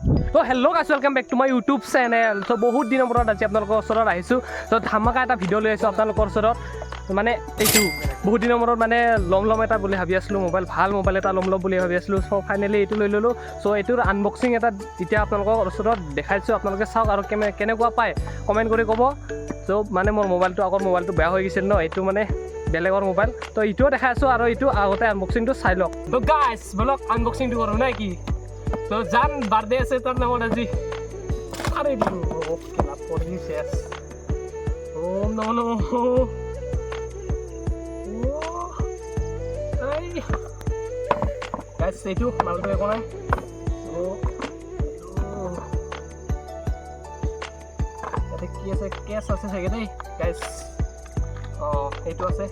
তো hello' guys welcome back to my YouTube channel. So' বহুত দিনৰ মূৰত আজি আপোনালোকৰ ওচৰত আহিছোঁ। চ' ধামাকা এটা ভিডিঅ' লৈ আহিছোঁ আপোনালোকৰ ওচৰত। মানে এইটো বহুত দিনৰ মূৰত মানে ল'ম এটা বুলি ভাবি আছিলোঁ, ভাল মোবাইল এটা ল'ম বুলি ভাবি আছিলোঁ। চ' ফাইনেলি এইটো লৈ ল'লোঁ। চ' এইটোৰ আনবক্সিং এটা এতিয়া আপোনালোকৰ ওচৰত দেখাইছোঁ, আপোনালোকে চাওক আৰু কেনেকুৱা পায় কমেণ্ট কৰি ক'ব। চ' মানে মোৰ আগৰ মোবাইলটো বেয়া হৈ গৈছিল ন, এইটো মানে বেলেগৰ মোবাইল। তো এইটোও দেখাই আছোঁ আৰু এইটো আগতে আনবক্সিংটো চাই লওক। তো গাইছ বলক আনবক্সিংটো কৰোঁ নে কি? তো জান বাৰ্থডে আছে তাৰ নামত আজি আরে খেলা পড়ি শেষ। ওম নমো নমঃ। গাইছ এইটো মালটো একো নাই। ইয়াতে কি আছে? কেছ আছে চাগে দেই গাইছ। এইটো আছে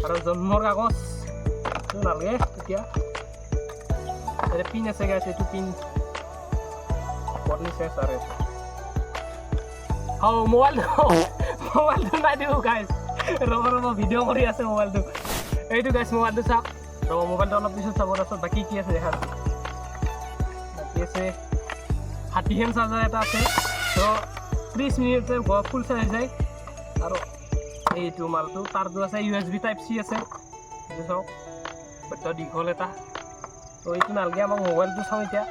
আৰু জন্মৰ কাগজ নালাগে এতিয়া। এটা পিন আছে গাইছ, এইটো পিন শেষ আৰু মোবাইলটো নাই দিব গাইছ। ৰ'ব ভিডিঅ' কৰি আছে মোবাইলটো। এইটো গাইছ মোবাইলটো চাওক। ৰ'ব মোবাইলটো অলপ পিছত চাব। তাৰপিছত বাকী কি আছে দেখা। বাকী আছে হাতী হেণ্ড চাৰ্জাৰ এটা আছে। তো 30 মিনিটতে ফুল চাৰ্জ যায়। আৰু এইটো মালটো তাৰটো আছে USB টাইপ C আছে। এইটো চাওক বড্ড দীঘল এটা। তো এইটো নালাগে আমাক, মোবাইলটো চাওঁ এতিয়া।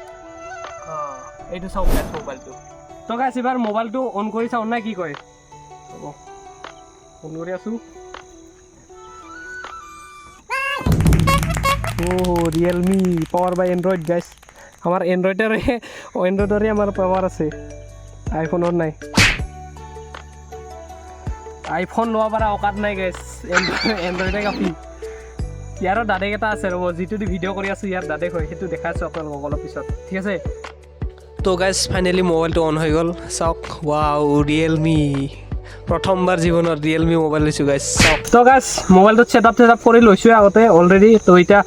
এইটো চাওক গাইছ মোবাইলটো। তো গাইছ এবাৰ মোবাইলটো অন কৰি চাওঁ নে কি কয়? হ'ব অন কৰি আছোঁ। ৰিয়েলমি পাৱাৰ বাই এণ্ড্ৰইড গাইছ। আমাৰ এণ্ড্ৰইডৰে আমাৰ পাৱাৰ আছে, আইফোনৰ নাই। আইফোন লোৱা পৰা অকাত নাই গাইছ, এণ্ড্ৰইডে কাফি। ইয়াৰো দাদেক এটা আছে ৰ'ব, যিটো দি ভিডিঅ' কৰি আছোঁ ইয়াৰ দাদেক হয়, সেইটো দেখাই আছোঁ আপোনালোকক অলপ পিছত, ঠিক আছে? তো গাইছ ফাইনেলি মোবাইলটো অন হৈ গ'ল। চাওক ৱাও ৰিয়েলমি, প্ৰথমবাৰ জীৱনত ৰিয়েলমি মোবাইল লৈছোঁ গাইছ চাওক। তো গাইছ মোবাইলটোত ছেটআপ কৰি লৈছোঁ আগতে অলৰেডি। তো এতিয়া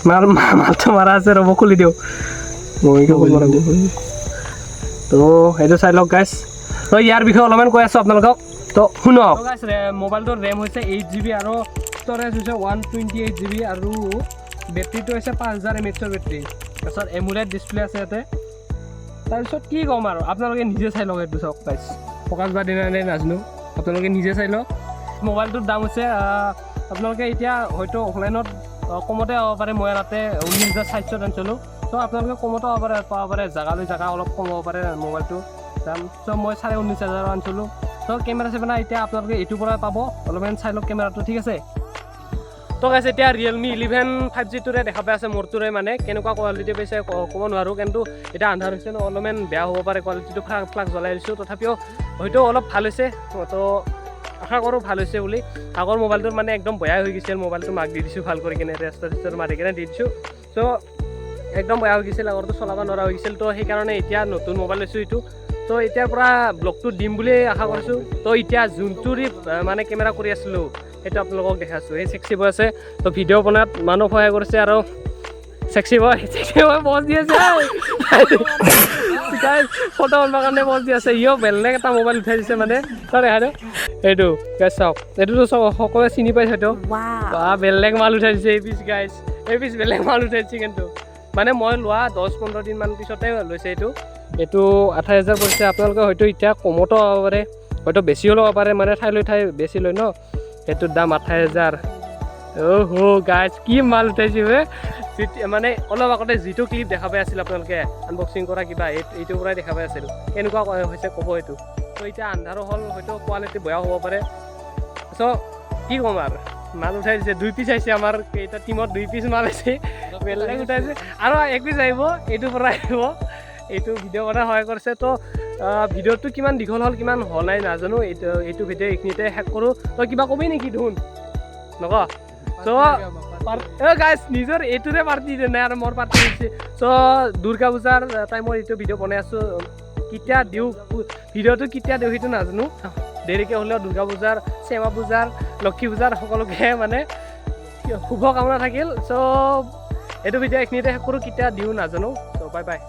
মালটো মাৰা আছে, ৰ'ব খুলি দিওঁ। তো সেইটো চাই লওক গাইছ। তো ইয়াৰ বিষয়ে অলপমান কৈ আছোঁ আপোনালোকক, তো শুনক গাইছ। মোবাইলটোৰ ৰেম হৈছে 8GB আৰু ষ্ট'ৰেজ হৈছে 128GB আৰু বেটেৰীটো হৈছে 5000 mAh বেটেৰী। তাৰপিছত এমুলেট ডিছপ্লে আছে ইয়াতে। তাৰপিছত কি ক'ম আৰু আপোনালোকে নিজে চাই লওক। এইটো চাওক গাইছ, ফকাছ বা দিনা নাই নাজানো, আপোনালোকে নিজে চাই লওক। মোবাইলটোৰ দাম হৈছে আপোনালোকে এতিয়া হয়তো অফলাইনত কমতে পাব পাৰে। মই তাতে 19,700 আনিছিলোঁ। ত' আপোনালোকে কমতো পাব পাৰে, জেগা লৈ জেগা অলপ কম হ'ব পাৰে মোবাইলটো দাম। ত' মই 19,500 আনিছিলোঁ। ত' কেমেৰা চেমেৰা এতিয়া আপোনালোকে এইটোৰ পৰা পাব, অলপমান চাই লওক কেমেৰাটো, ঠিক আছে? তো গাইছ এতিয়া ৰিয়েলমি 11 5Gটোৰে দেখা পাই আছে মোৰটোৰে। মানে কেনেকুৱা কোৱালিটি পাইছে ক'ব নোৱাৰোঁ, কিন্তু এতিয়া আন্ধাৰ হৈছে ন, অলপমান বেয়া হ'ব পাৰে কোৱালিটিটো। ফ্লাগ জ্বলাই দিছোঁ, তথাপিও হয়তো অলপ ভাল হৈছে। তো আশা কৰোঁ ভাল হৈছে বুলি। আগৰ মোবাইলটোৰ মানে একদম বেয়া হৈ গৈছিল, মোবাইলটো মাক দি দিছোঁ ভাল কৰি কিনে, ৰেষ্টাৰ মাৰি কিনে দি দিছোঁ। চ' একদম বেয়া হৈ গৈছিল, আগৰটো চলাব নোৱাৰা হৈ গৈছিল। তো সেইকাৰণে এতিয়া নতুন মোবাইল লৈছোঁ এইটো। তো এতিয়াৰ পৰা ব্লগটো দিম বুলি আশা কৰিছোঁ। তো এতিয়া যোনটোৰে মানে কেমেৰা কৰি আছিলোঁ সেইটো আপোনালোকক দেখাইছোঁ। এই চেক্সি বয় আছে, তো ভিডিঅ' বনাত মানুহ সহায় কৰিছে আৰু চেক্সি বয় পজ দি আছে। ফটো বনাবৰ কাৰণে পজ দি আছে। ইও বেলেগ এটা মোবাইল উঠাই দিছে মানে, তই দেখা দে এইটো গাইছ চাওক। এইটোতো চব সকলোৱে চিনি পাইছে হয়তো। বা বেলেগ মাল উঠাই দিছে এই পিচ গাইছ, এই পিচ বেলেগ মাল উঠাই দিছে। কিন্তু মানে মই লোৱা 10-15 দিনমান পিছতে লৈছে এইটো 28,000 পৰিছে। আপোনালোকে হয়তো এতিয়া কমতো পাব পাৰে, হয়তো বেছিও ল'ব পাৰে, মানে ঠাই লৈ ঠাই বেছি লয় ন। সেইটোৰ দাম 28,000। গাইছ কি মাল উঠাইছে মানে অলপ আগতে যিটো ক্লিপ দেখা পাই আছিল আপোনালোকে আনবক্সিং কৰা কিবা, এইটোৰ পৰাই দেখা পাই আছিল। কেনেকুৱা হৈছে ক'ব এইটো। তো এতিয়া আন্ধাৰো হ'ল, হয়তো কোৱালিটি বেয়া হ'ব পাৰে। চ' কি ক'ম আৰু, মাল উঠাই দিছে। 2 পিচ আহিছে, আমাৰ কেইটা টিমত 2 পিচ মাল আহিছে, বেলেগ উঠাইছে। আৰু 1 পিচ আহিব, এইটোৰ পৰা আহিব। এইটো ভিডিঅ' বনাই সহায় কৰিছে। তো ভিডিঅ'টো কিমান দীঘল হ'ল কিমান হোৱা নাই নাজানো। এইটো ভিডিঅ' এইখিনিতে শেষ কৰোঁ। তই কিবা কবি নেকি দেখোন নক? চ' গাইছ নিজৰ এইটোৰে পাৰ্টি নাই আৰু মোৰ পাৰ্টি হৈছে। চ' দুৰ্গা পূজাৰ টাইমত এইটো ভিডিঅ' বনাই আছোঁ। কেতিয়া দিওঁ ভিডিঅ'টো, কেতিয়া দিওঁ সেইটো নাজানো। দেৰিকৈ হ'লেও দুৰ্গা পূজাৰ, শ্যামা পূজাৰ, লক্ষী পূজাৰ সকলোকে মানে শুভকামনা থাকিল। চ' এইটো ভিডিঅ' এইখিনিতে শেষ কৰোঁ, কেতিয়া দিওঁ নাজানো। চ' বাই বাই।